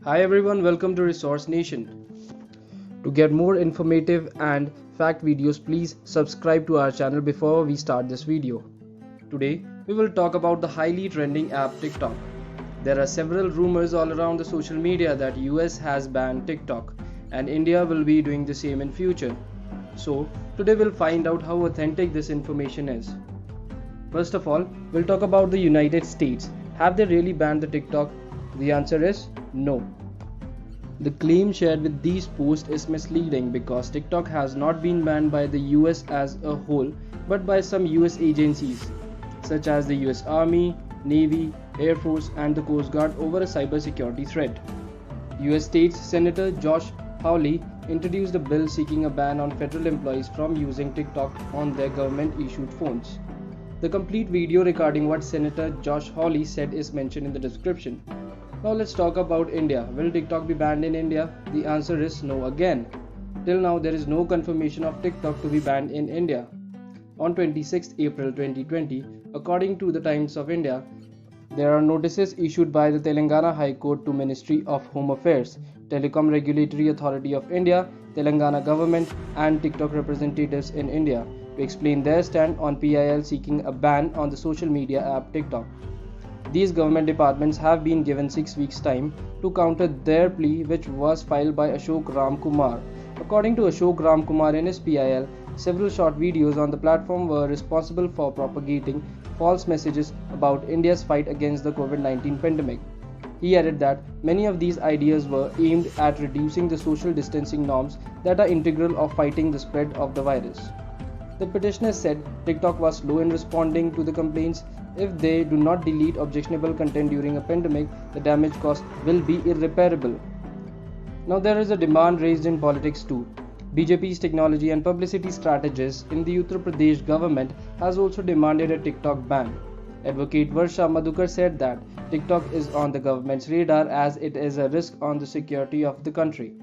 Hi everyone, welcome to Resource Nation. To get more informative and fact videos, please subscribe to our channel before we start this video. Today, we will talk about the highly trending app TikTok. There are several rumors all around the social media that US has banned TikTok and India will be doing the same in future. So, today we'll find out how authentic this information is. First of all, we'll talk about the United States. Have they really banned the TikTok? The answer is no. The claim shared with these posts is misleading because TikTok has not been banned by the US as a whole but by some US agencies such as the US Army, Navy, Air Force and the Coast Guard over a cybersecurity threat. US State Senator Josh Haweley introduced a bill seeking a ban on federal employees from using TikTok on their government-issued phones. The complete video regarding what Senator Josh Haweley said is mentioned in the description. Now let's talk about India. Will TikTok be banned in India? The answer is no again. Till now there is no confirmation of TikTok to be banned in India. On 26 April 2020, according to the Times of India, there are notices issued by the Telangana High Court to Ministry of Home Affairs, Telecom Regulatory Authority of India, Telangana government and TikTok representatives in India to explain their stand on PIL seeking a ban on the social media app TikTok. These government departments have been given 6 weeks' time to counter their plea, which was filed by Ashok Ram Kumar. According to Ashok Ram Kumar in his PIL, several short videos on the platform were responsible for propagating false messages about India's fight against the COVID-19 pandemic. He added that many of these ideas were aimed at reducing the social distancing norms that are integral of fighting the spread of the virus. The petitioners said TikTok was slow in responding to the complaints. If they do not delete objectionable content during a pandemic, the damage caused will be irreparable. Now there is a demand raised in politics too. BJP's technology and publicity strategist in the Uttar Pradesh government has also demanded a TikTok ban. Advocate Varsha Madhukar said that TikTok is on the government's radar as it is a risk on the security of the country.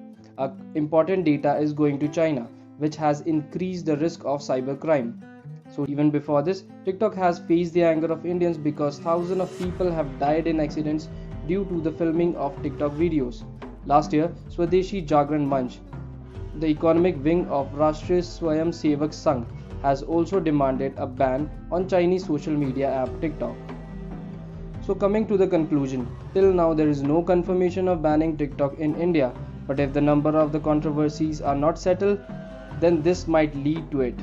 Important data is going to China, which has increased the risk of cybercrime. So even before this, TikTok has faced the anger of Indians because thousands of people have died in accidents due to the filming of TikTok videos. Last year, Swadeshi Jagran Manch, the economic wing of Rashtriya Swayam Sevak Sangh, has also demanded a ban on Chinese social media app TikTok. So coming to the conclusion, till now there is no confirmation of banning TikTok in India, but if the number of the controversies are not settled, then this might lead to it.